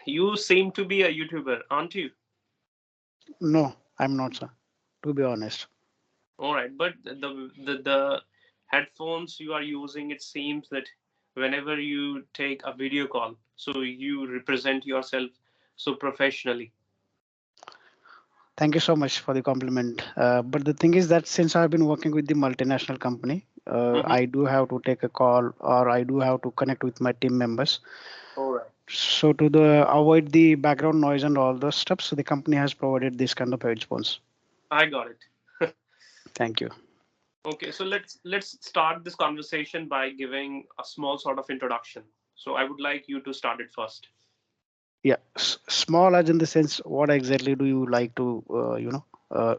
You seem to be a YouTuber, aren't you? No, I'm not, sir. To be honest. All right, but the headphones you are using, it seems that whenever you take a video call, so you represent yourself so professionally. Thank you so much for the compliment. But the thing is that since I've been working with the multinational company, Mm-hmm. I do have to take a call or I do have to connect with my team members. All right, So to the avoid the background noise and all those stuff, so the company has provided this kind of headphones. I got it. Thank you. Okay, so let's start this conversation by giving a small sort of introduction. So I would like you to start it first. Yeah, small as in the sense, what exactly do you like to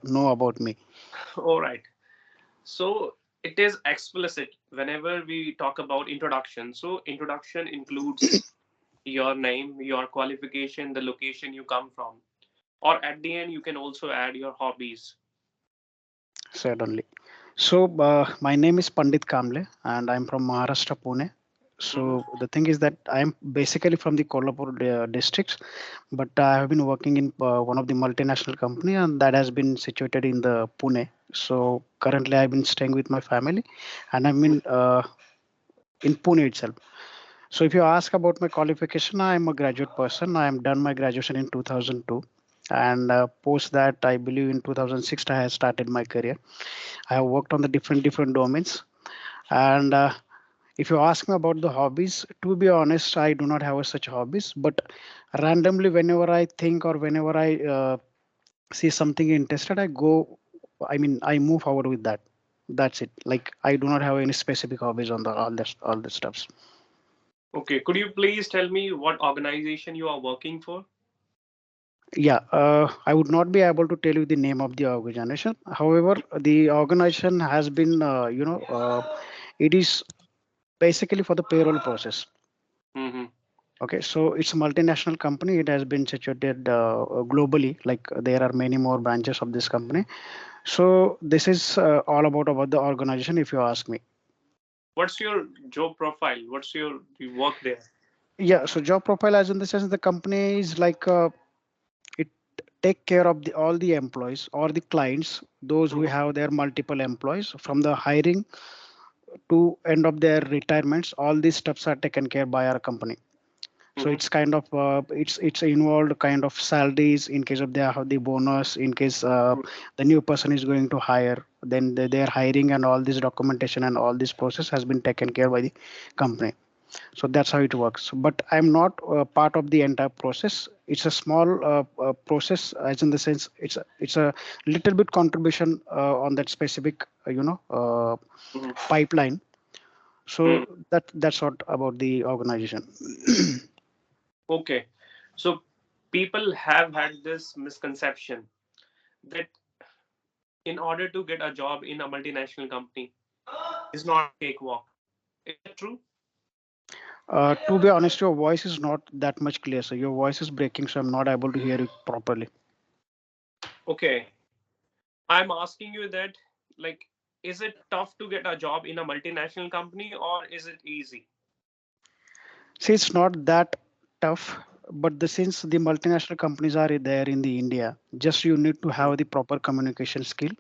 know about me? All right. So it is explicit whenever we talk about introduction. So introduction includes your name, your qualification, the location you come from, or at the end you can also add your hobbies. Certainly. So, my name is Pandit Kamble, and I'm from Maharashtra, Pune. Hmm. So, the thing is that I'm basically from the Kolhapur district, but I have been working in one of the multinational company, and that has been situated in the Pune. So, currently, I've been staying with my family, and I'm in Pune itself. So, if you ask about my qualification, I'm a graduate person. I am done my graduation in 2002, and post that, I believe in 2006, I have started my career. I have worked on the different domains. And if you ask me about the hobbies, to be honest, I do not have such hobbies. But randomly, whenever I think or whenever I see something interested, I go. I mean, I move forward with that. That's it. Like I do not have any specific hobbies on the all the stuffs. Okay, could you please tell me what organization you are working for? Yeah, I would not be able to tell you the name of the organization. However, the organization has been, it is basically for the payroll process. Hmm. Okay, so it's a multinational company. It has been situated globally. Like there are many more branches of this company. So this is all about the organization. If you ask me, What's your job profile? What's your you work there? yeah. So job profile, as in the sense, the company is like it take care of the all the employees or the clients, those who Hmm. have their multiple employees from the hiring to end of their retirements. All these steps are taken care by our company. So Hmm. it's kind of it's involved kind of salaries in case of they have the bonus in case the new person is going to hire, then their hiring and all this documentation and all this process has been taken care by the company. So that's how it works, but I'm not part of the entire process. It's a small process, as in the sense it's a little bit contribution on that specific Hmm. pipeline. Hmm. So that's what about the organization. Okay, so people have had this misconception that in order to get a job in a multinational company is not a cakewalk. Is that true? To be honest, your voice is not that much clear. So your voice is breaking, so I'm not able to hear you properly. Okay, I'm asking you that, like, is it tough to get a job in a multinational company or is it easy? See, it's not that tough, but since the multinational companies are there in the India, just you need to have the proper communication skill,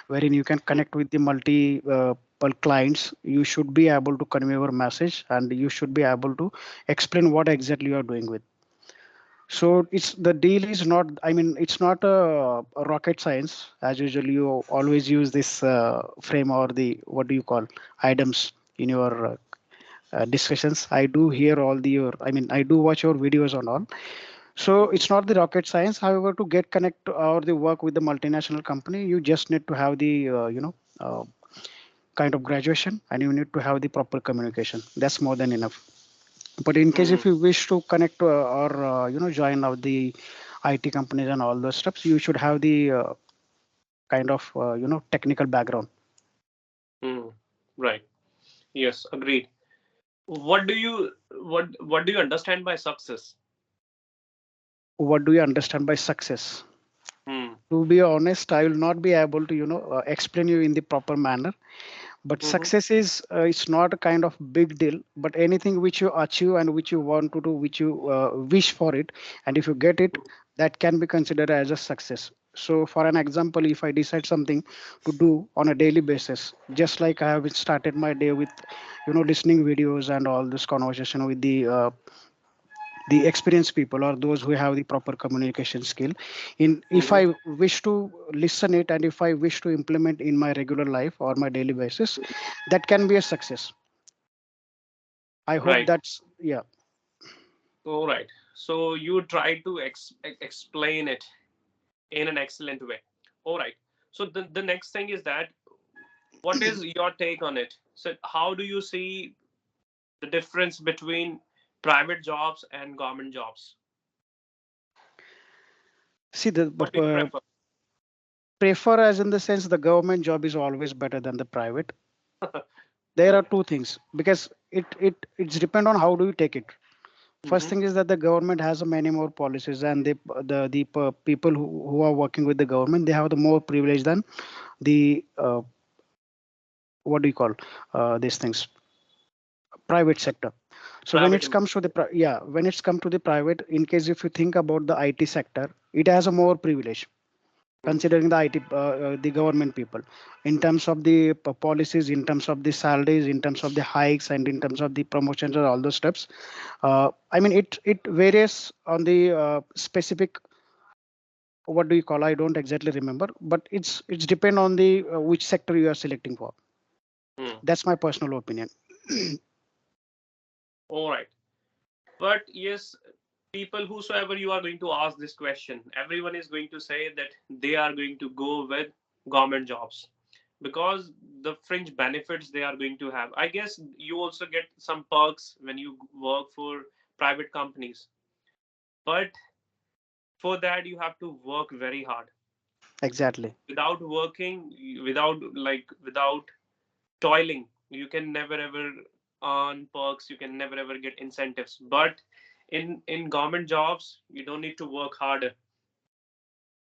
wherein you can connect with the clients. You should be able to convey your message, and you should be able to explain what exactly you are doing with. So it's the deal is not. I mean, it's not a rocket science as usually. You always use this frame or the what do you call items in your discussions. I do hear all the your. I mean, I do watch your videos and all. So Mhm. it's not the rocket science. However, to get connect or the work with the multinational company, you just need to have the kind of graduation, and you need to have the proper communication. That's more than enough. But in case Mhm. if you wish to connect or join of the IT companies and all those steps, you should have the kind of technical background. Mhm. Right. Yes, agreed. What do you understand by success? What do you understand by success? Hmm. To be honest, I will not be able to explain you in the proper manner. But Mm-hmm. success is it's not a kind of big deal, but anything which you achieve and which you want to do, which you wish for it, and if you get it, that can be considered as a success. So for an example, if I decide something to do on a daily basis, just like I have started my day with listening videos and all this conversation with the experienced people or those who have the proper communication skill, in if Mm-hmm. I wish to listen it and if I wish to implement in my regular life or my daily basis, that can be a success. I hope Right. that's, yeah. All right. So you try to explain it in an excellent way. All right. So the next thing is that what is your take on it? So how do you see the difference between private jobs and government jobs? See, the What do you prefer? prefer as in the sense the government job is always better than the private. There are two things, because it's depend on how do you take it. First Mm-hmm. thing is that the government has many more policies, and people who are working with the government, they have the more privilege than the what do you call these things, private sector. So when Private it comes to the when it's come to the private, in case if you think about the IT sector, it has a more privilege employee. considering the IT, the government people, in terms of the policies, in terms of the salaries, in terms of the hikes, and in terms of the promotions and all those steps. I mean, it varies on the specific, what do you call? I don't exactly remember, but it's depend on the which sector you are selecting for. Hmm. That's my personal opinion. All right. But yes, people whosoever you are going to ask this question, everyone is going to say that they are going to go with government jobs because the fringe benefits they are going to have. I guess you also get some perks when you work for private companies. But for that you have to work very hard. Exactly. Without working, without toiling, you can never ever earn perks, you can never ever get incentives. But in government jobs you don't need to work harder,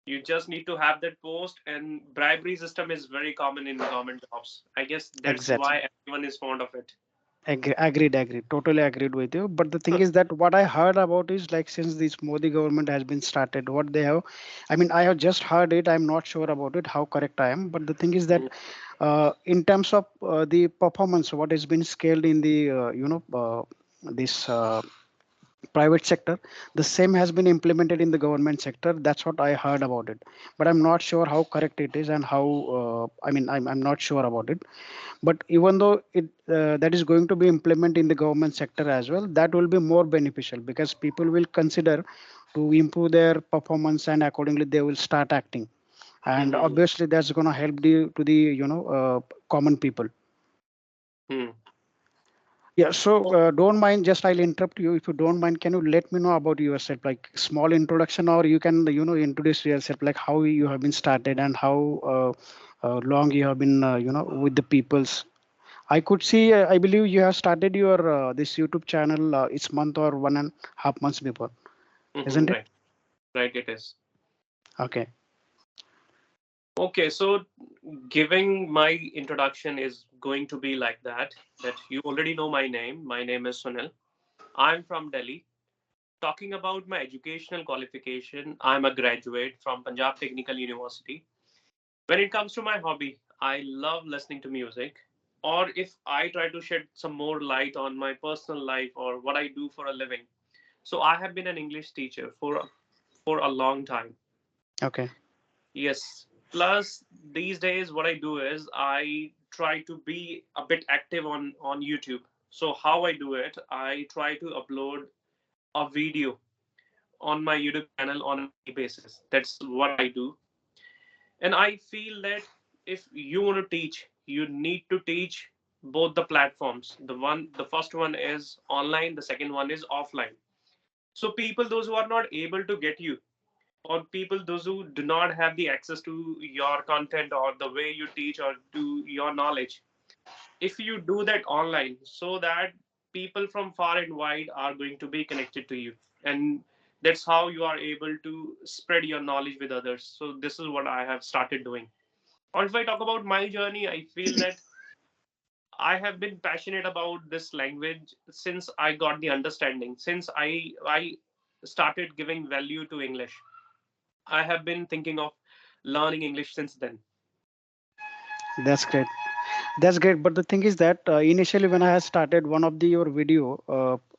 you just need to have that post, and bribery system is very common in government jobs. I guess that's Exactly. why everyone is fond of it. Agreed. Totally agreed with you. But the thing is that what I heard about is like since this Modi government has been started, what they have, I mean, I have just heard it. I'm not sure about it, how correct I am. But the thing is that in terms of the performance, what has been scaled in the, this private sector, the same has been implemented in the government sector. That's what I heard about it. But I'm not sure how correct it is and how, I mean, I'm not sure about it. But even though it that is going to be implemented in the government sector as well, that will be more beneficial because people will consider to improve their performance, and accordingly they will start acting, and Mhm. obviously that's going to help the to the common people. Hmm. Yeah, so Oh, don't mind, just I'll interrupt you. If you don't mind, can you let me know about yourself, like small introduction, or you can introduce yourself, like how you have been started and how long you have been with the peoples. I could see, I believe you have started your this YouTube channel. It's month or 1.5 months before, mhm, isn't it? right, right, it is. Okay. Okay, so giving my introduction is going to be like that. That you already know my name. My name is Sunil. I'm from Delhi. Talking about my educational qualification, I'm a graduate from Punjab Technical University. When it comes to my hobby, I love listening to music. Or if I try to shed some more light on my personal life or what I do for a living. So I have been an English teacher for a long time. Okay. Yes. Plus these days what I do is I try to be a bit active on YouTube. So how I do it, I try to upload a video on my YouTube channel on a daily basis. That's what I do. And I feel that if you want to teach, you need to teach both the platforms. The first one is online, the second one is offline. So people those who are not able to get you, or people those who do not have the access to your content or the way you teach or to your knowledge, if you do that online, so that people from far and wide are going to be connected to you, and that's how you are able to spread your knowledge with others. So this is what I have started doing. Or if I talk about my journey, I feel that I have been passionate about this language since I got the understanding. Since I started giving value to English, I have been thinking of learning English since then. That's great. That's great. But the thing is that initially when I had started one of the your video,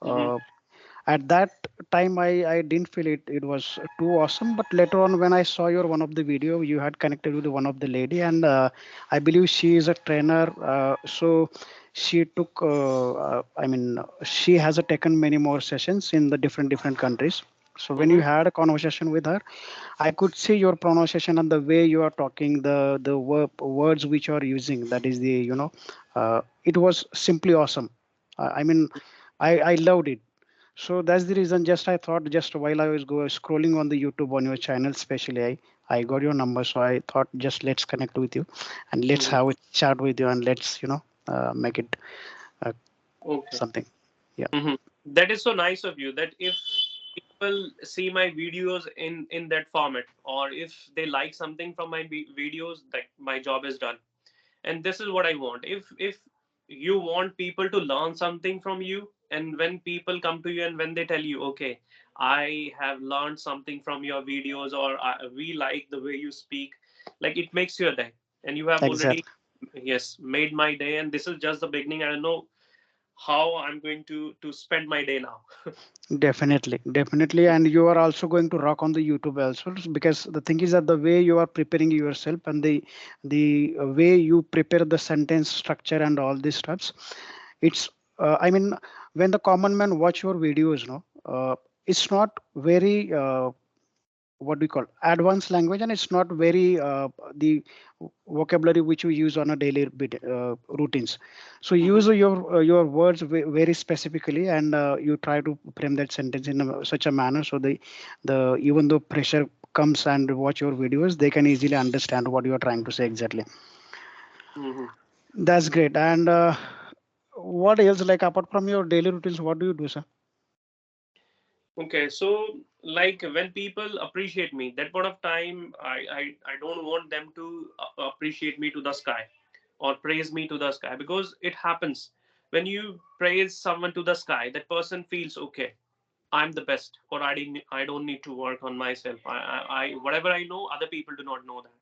Hmm. at that time I didn't feel it was too awesome. But later on when I saw your one of the video, you had connected with one of the lady, and I believe she is a trainer. So she took, I mean, she has taken many more sessions in the different countries. So when you Hmm. had a conversation with her, I could see your pronunciation and the way you are talking, the words which you are using. That is the it was simply awesome. I mean, I loved it. So that's the reason. Just I thought just while I was scrolling on the YouTube on your channel, especially I got your number, so I thought just let's connect with you, and let's Hmm. have a chat with you, and let's make it uh, Okay. something. Yeah, Hmm. That is so nice of you. That if people see my videos in that format, or if they like something from my videos, that my job is done. And this is what I want. If you want people to learn something from you, and when people come to you and when they tell you, okay, I have learned something from your videos, or we like the way you speak, like it makes your day. And you have already, exactly. yes, made my day. And this is just the beginning. I don't know how I'm going to spend my day now. Definitely, definitely, and you are also going to rock on the YouTube also, because the thing is that the way you are preparing yourself and the way you prepare the sentence structure and all these stuffs, it's I mean, when the common man watch your videos, no, it's not very what we call advanced language, and it's not very the vocabulary which we use on a daily routines. So Hmm. use your words very specifically, and you try to frame that sentence in such a manner so the even though pressure comes and watch your videos, they can easily understand what you are trying to say exactly. Hmm. That's great. And what else, like apart from your daily routines, what do you do, sir? Okay, so like when people appreciate me, that point of time, I don't want them to appreciate me to the sky or praise me to the sky, because it happens when you praise someone to the sky, that person feels okay. I'm the best, or I don't need to work on myself. I whatever I know, other people do not know that.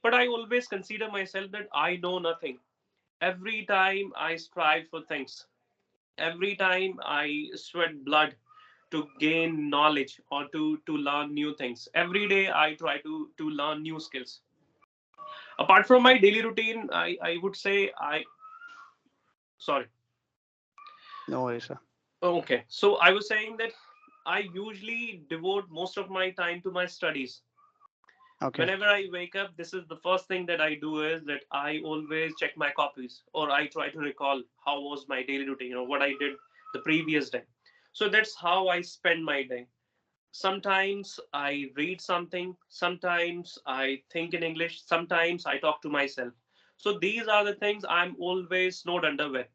But I always consider myself that I know nothing. Every time I strive for things, every time I sweat blood to gain knowledge or to learn new things. Every day I try to learn new skills. Apart from my daily routine, I would say I sorry. No worries, sir. Okay, so I was saying that I usually devote most of my time to my studies. Okay. Whenever I wake up, this is the first thing that I do, is that I always check my copies, or I try to recall how was my daily routine, what I did the previous day. So that's how I spend my day. Sometimes I read something, sometimes I think in English, sometimes I talk to myself. So these are the things I'm always snowed under with.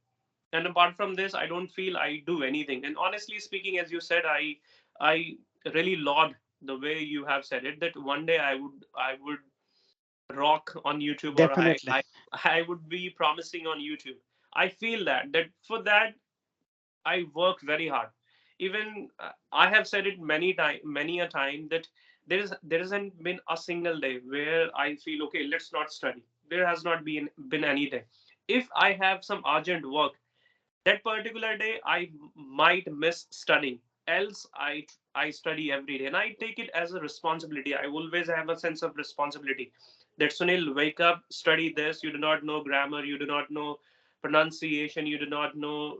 And apart from this, I don't feel I do anything. And honestly speaking, as you said, I really laud the way you have said it, that one day I would rock on YouTube, or I Definitely. I, I would be promising on YouTube. I feel that for that I work very hard. Even I have said it many a time, that there hasn't been a single day where I feel okay, let's not study. There has not been any day. If I have some urgent work, that particular day I might miss studying. Else I study every day, and I take it as a responsibility. I always have a sense of responsibility. That Sunil, wake up, study this. You do not know grammar. You do not know pronunciation. You do not know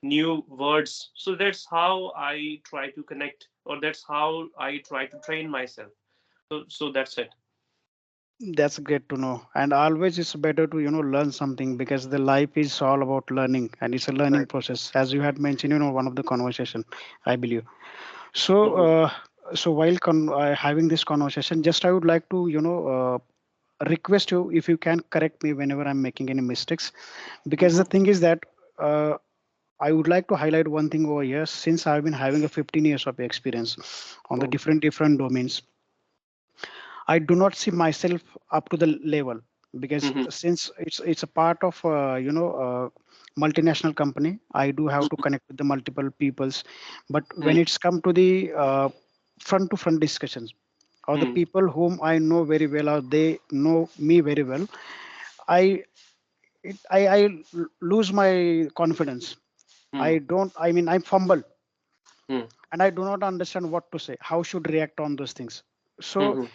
new words. So that's how I try to connect, or that's how I try to train myself. So that's it. That's great to know. And always it's better to, learn something, because the life is all about learning, and it's a learning Right. process, as you had mentioned, one of the conversation, I believe. So, Mhm. so while having this conversation, just I would like to, request you if you can correct me whenever I'm making any mistakes, because the Mhm. thing is that I would like to highlight one thing over here. Since I've been having a 15 years of experience on the Okay. different domains, I do not see myself up to the level. because Mm-hmm. since it's a part of multinational company, I do have to connect with the multiple peoples. But when it's come to the front to front discussions, or the Mm-hmm. people whom I know very well, or they know me very well, I I lose my confidence. I don't. I mean, I fumble, Mm-hmm. and I do not understand what to say. How should react on those things? So, Mm-hmm.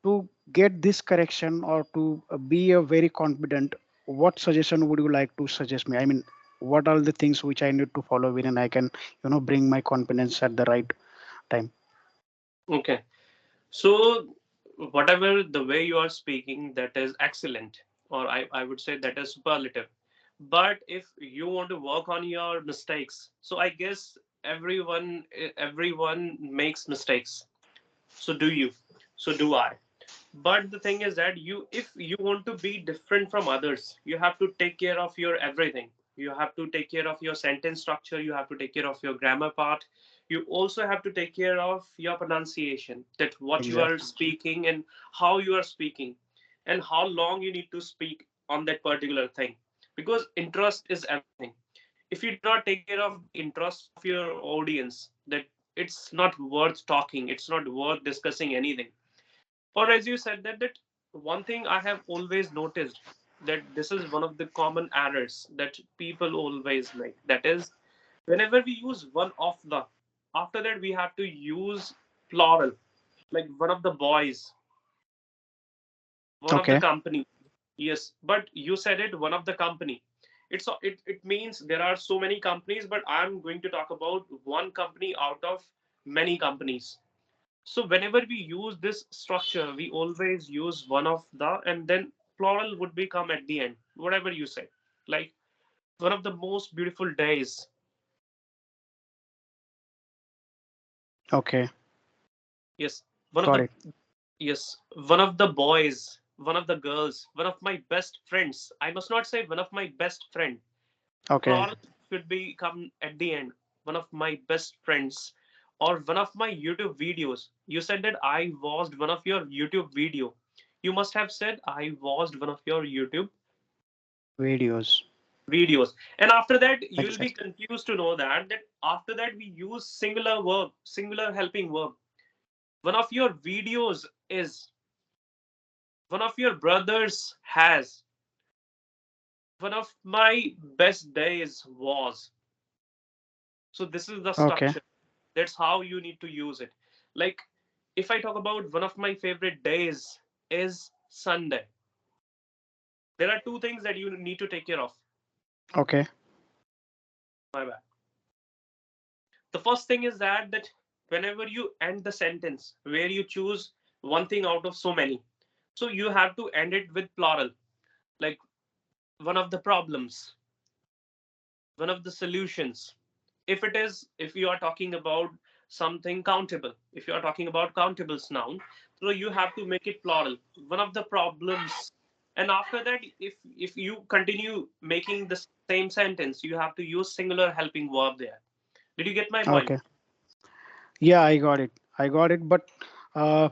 to get this correction or to be a very confident, what suggestion would you like to suggest me? I mean, what are the things which I need to follow when I can, bring my confidence at the right time? Okay. So, whatever the way you are speaking, that is excellent, or I would say that is superlative. But if you want to work on your mistakes, so I guess everyone makes mistakes. So do you. So do I. But the thing is that if you want to be different from others, you have to take care of your everything. You have to take care of your sentence structure, you have to take care of your grammar part, you also have to take care of your pronunciation, that what you are Exactly. speaking and how you are speaking, and how long you need to speak on that particular thing, because interest is everything. If you do not take care of the interest of your audience, that it's not worth talking, it's not worth discussing anything. Or as you said, that one thing I have always noticed, that this is one of the common errors that people always make. That is, whenever we use one of the, after that we have to use plural, like one of the boys, one of the Okay. company. Yes, but you said it, one of the company. It means there are so many companies, but I'm going to talk about one company out of many companies. So whenever we use this structure, we always use one of the, and then plural would become at the end, whatever you say. Like one of the most beautiful days. Okay. Yes. One of Got the it. yes, one of the boys, one of the girls, one of my best friends. I must not say one of my best friend. Okay. Plural should become at the end. One of my best friends. Or one of my YouTube videos. You said that I watched one of your YouTube video. You must have said I watched one of your YouTube Videos. videos. And after that you'll be Exactly. confused to know that after that we use singular verb, singular helping verb. One of your videos is, one of your brothers has, one of my best days was. So this is the Okay. structure. That's how you need to use it. Like if I talk about one of my favorite days is Sunday, there are two things that you need to take care of. Okay. My bad. The first thing is that whenever you end the sentence where you choose one thing out of so many, so you have to end it with plural, like one of the problems, one of the solutions. If you are talking about something countable, if you are talking about countables noun, so you have to make it plural, one of the problems. And after that, if you continue making the same sentence, you have to use singular helping verb there. Did you get my point? Okay. Yeah, I got it. I got it. But uh,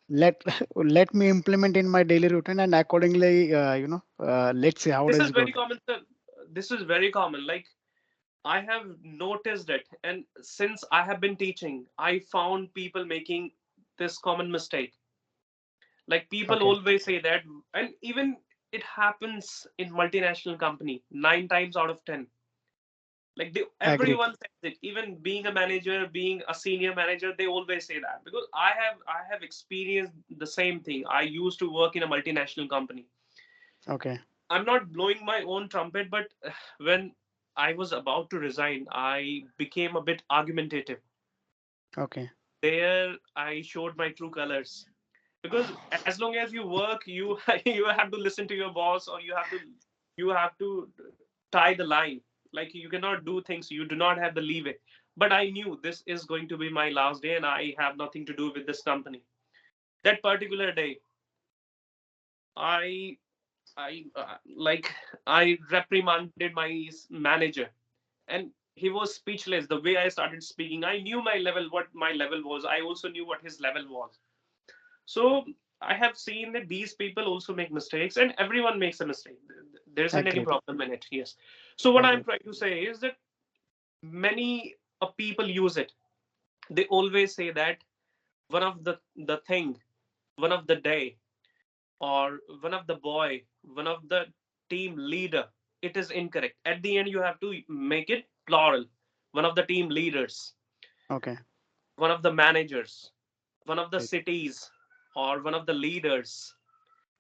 let let me implement in my daily routine, and accordingly, let's see how This does is it go. very common, sir. This is very common. Like I have noticed it, and since I have been teaching, I found people making this common mistake. Like people Okay. always say that, and even it happens in multinational company 9 times out of 10. Like Agreed. everyone says it. Even being a manager, being a senior manager, they always say that, because I have experienced the same thing. I used to work in a multinational company. Okay. I'm not blowing my own trumpet, but when I was about to resign, I became a bit argumentative. Okay. There, I showed my true colors. Because as long as you work, you you have to listen to your boss, or you have to tie the line. Like you cannot do things, you do not have the leeway. But I knew this is going to be my last day, and I have nothing to do with this company. That particular day, I like I reprimanded my manager, and he was speechless. The way I started speaking, I knew my level, what my level was. I also knew what his level was. So I have seen that these people also make mistakes, and everyone makes a mistake. There isn't any Agreed. problem in it. Yes. So what I'm Agreed. trying to say is that many people use it. They always say that one of the thing, one of the day, or one of the boy, one of the team leader. It is incorrect. At the end, you have to make it plural. One of the team leaders, Okay. one of the managers, one of the Right. cities, or one of the leaders.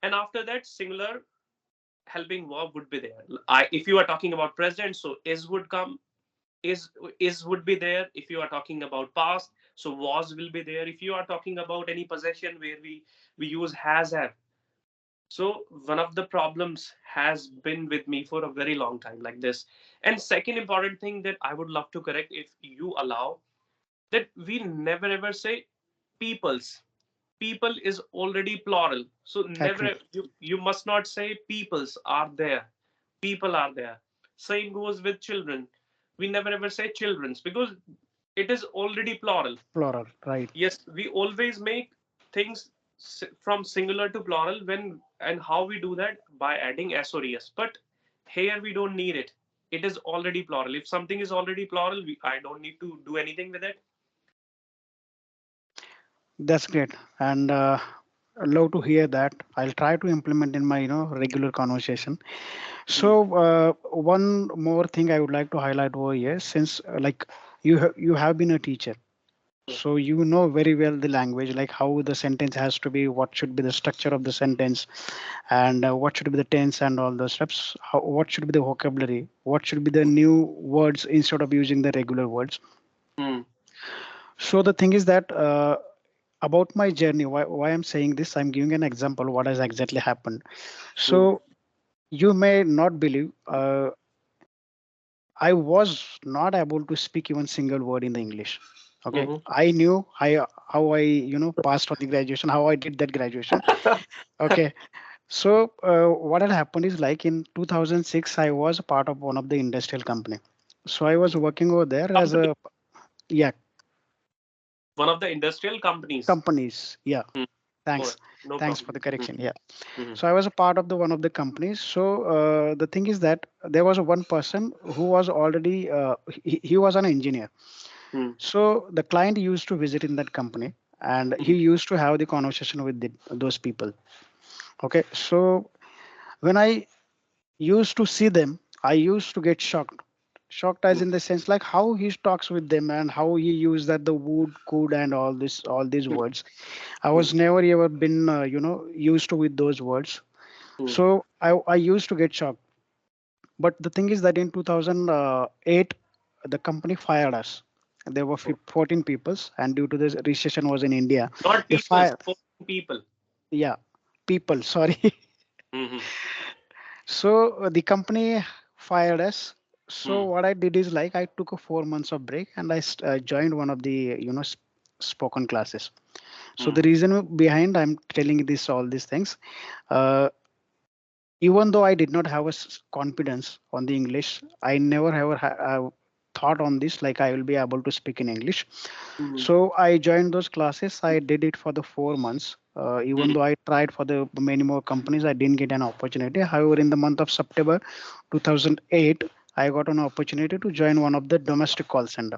And after that, singular helping verb would be there. If you are talking about present, so is would come, is is would be there. If you are talking about past, so was will be there. If you are talking about any possession where we use has have. So one of the problems has been with me for a very long time like this. And second important thing that I would love to correct, if you allow, that we never ever say peoples. People is already plural, so never, Agreed. you must not say peoples are there, people are there. Same goes with children. We never ever say children's because it is already plural. Plural. Right. Yes, we always make things from singular to plural. When and how we do that? By adding s or es. But here we don't need it. It is already plural. If something is already plural, I don't need to do anything with it. That's great. And I love to hear that. I'll try to implement in my regular conversation. Hmm. So one more thing I would like to highlight over here, since like you have been a teacher, Yeah. so you know very well the language, like how the sentence has to be, what should be the structure of the sentence, and what should be the tense and all those steps. What should be the vocabulary? What should be the new words instead of using the regular words? Hmm. So the thing is that about my journey, why I'm saying this, I'm giving an example what has exactly happened. Hmm. So you may not believe. I was not able to speak even single word in the English. Okay, Hmm. I knew how I passed on the graduation, how I did that graduation. Okay, so what had happened is like in 2006, I was a part of one of the industrial company. So I was working over there as Company. a, yeah, One of the industrial companies. companies. Yeah, Hmm. All thanks, right. No thanks for problem. the correction. Yeah. Hmm. So I was a part of the one of the companies. So the thing is that there was one person who was already he was an engineer. Hmm. So the client used to visit in that company, and he Hmm. used to have the conversation with those people. Okay, so when I used to see them, I used to get shocked. Shocked as Hmm. in the sense like how he talks with them and how he used that the would, could, and all these Hmm. words. I Hmm. was never ever been used to with those words. Hmm. So I used to get shocked. But the thing is that in 2008, the company fired us. There were Oh. 14 peoples, and due to this recession was in India, Not they people, fired. people. Yeah, people. Sorry. Hmm. So the company fired us. So Hmm. what I did is like I took a 4 months of break and I joined one of the spoken classes. So Hmm. the reason behind I'm telling this all these things, uh, even though I did not have a confidence on the English, I never ever thought on this like I will be able to speak in English. Hmm. So I joined those classes. I did it for the 4 months. Even Hmm. though I tried for the many more companies, I didn't get an opportunity. However, in the month of September 2008, I got an opportunity to join one of the domestic call center.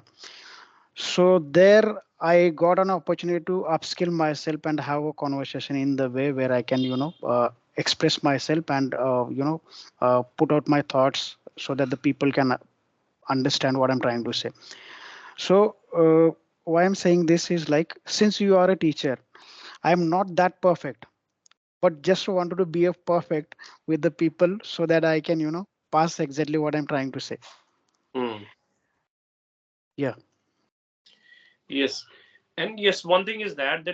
So there I got an opportunity to upskill myself and have a conversation in the way where I can, express myself and, put out my thoughts so that the people can understand what I'm trying to say. So why I'm saying this is like, since you are a teacher, I'm not that perfect, but just wanted to be a perfect with the people so that I can, pass exactly what I'm trying to say. Hmm. Yeah. Yes. And yes, one thing is that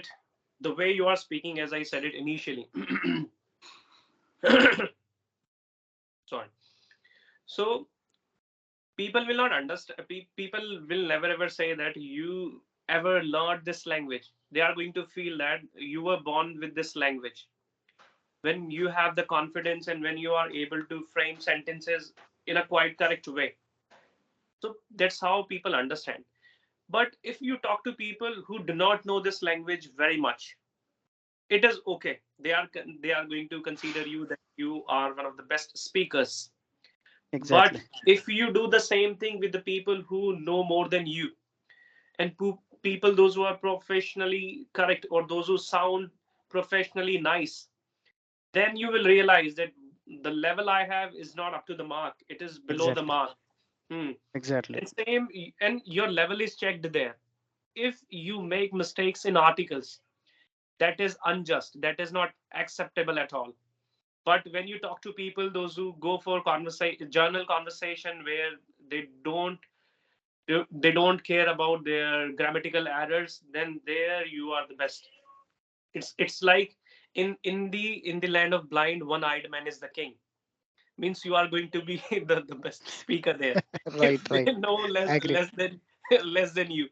the way you are speaking, as I said it initially. Sorry. So people will not understand. People will never ever say that you ever learned this language. They are going to feel that you were born with this language. When you have the confidence and when you are able to frame sentences in a quite correct way, so that's how people understand. But if you talk to people who do not know this language very much, it is okay. They are going to consider you that you are one of the best speakers. But Exactly. if you do the same thing with the people who know more than you, and people those who are professionally correct, or those who sound professionally nice, then you will realize that the level I have is not up to the mark. It is below the Exactly. mark. Hmm. Exactly. And same, and your level is checked there. If you make mistakes in articles, that is unjust. That is not acceptable at all. But when you talk to people, those who go for journal conversation where they don't they don't care about their grammatical errors, then there you are the best. It's like in the land of blind, one-eyed man is the king. Means you are going to be the best speaker there if Right. Right. they know Agreed. less than less than you.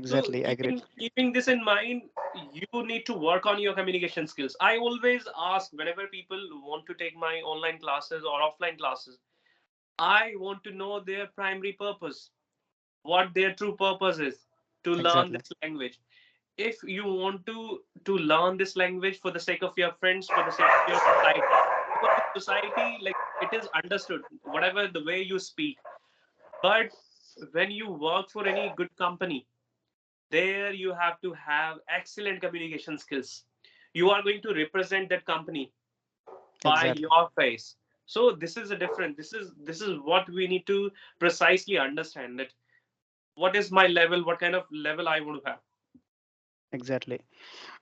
So Exactly. Agreed. keeping this in mind, you need to work on your communication skills. I always ask whenever people want to take my online classes or offline classes, I want to know their primary purpose, what their true purpose is to learn Exactly. this language. If you want to learn this language for the sake of your friends, for the sake of your society, because in society, like, it is understood whatever the way you speak. But when you work for any good company, there you have to have excellent communication skills. You are going to represent that company by Exactly. your face. So this is a different, this is what we need to precisely understand, that what is my level, what kind of level I want to have. Exactly.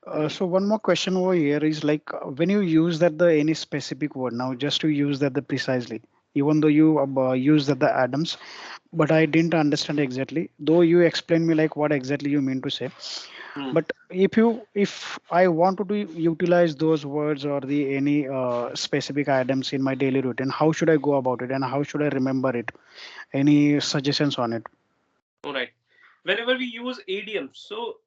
Mhm. So one more question over here is like when you use that the any specific word now, just to use that the precisely, even though you use that the Adams, but I didn't understand exactly. Though you explained me like what exactly you mean to say. Hmm. But if I want to do, utilize those words or the any specific items in my daily routine, how should I go about it and how should I remember it? Any suggestions on it? All right. Whenever we use idioms, so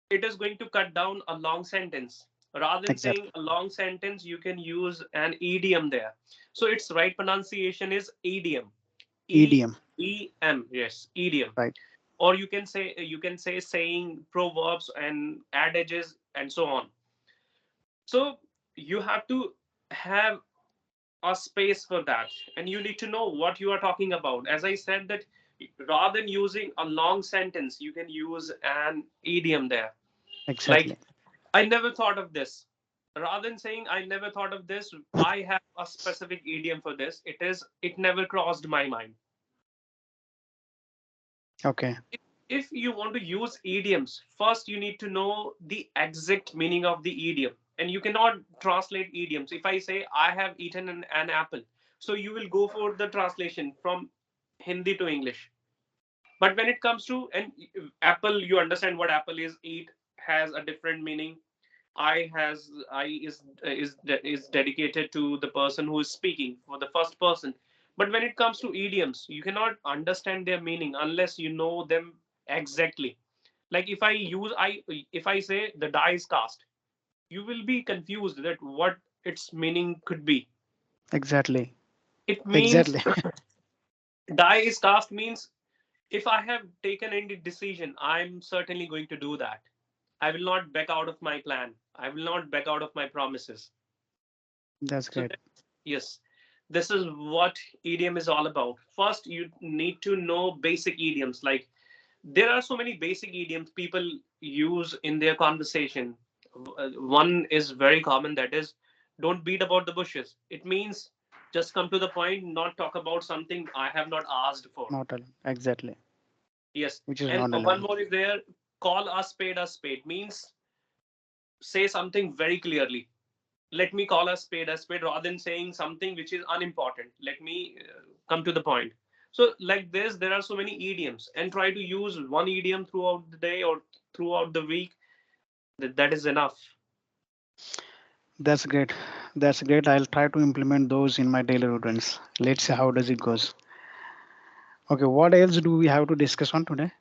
it is going to cut down a long sentence. Rather than saying Exactly. a long sentence, you can use an idiom there. So its right pronunciation is idiom. E EDM. E M. Yes, idiom. Right. Or you can say saying, proverbs, and adages, and so on. So you have to have a space for that, and you need to know what you are talking about. As I said, that rather than using a long sentence, you can use an idiom there. Like, Exactly. I never thought of this. Rather than saying I never thought of this, I have a specific idiom for this. It never crossed my mind. Okay. If you want to use idioms, first you need to know the exact meaning of the idiom. And you cannot translate idioms. If I say I have eaten an apple, so you will go for the translation from Hindi to English. But when it comes to an apple, you understand what apple is. Eat has a different meaning. I is dedicated to the person who is speaking for the first person. But when it comes to idioms, you cannot understand their meaning unless you know them exactly. Like, if I say the die is cast, you will be confused that what its meaning could be. Exactly. It means Exactly. die is cast means, if I have taken any decision, I'm certainly going to do that. I will not back out of my plan. I will not back out of my promises. That's So great. yes, this is what idiom is all about. First, you need to know basic idioms. Like, there are so many basic idioms people use in their conversation. One is very common, that is, don't beat about the bushes. It means just come to the point, not talk about something I have not asked for. Not alone. Exactly. Yes. Which is And not one alone. more is there, call a spade means say something very clearly. Let me call a spade, rather than saying something which is unimportant. Let me come to the point. So, like this, there are so many idioms, and try to use one idiom throughout the day or throughout the week. That is enough. That's great. That's great. I'll try to implement those in my daily routines. Let's see how does it goes. Okay, what else do we have to discuss on today?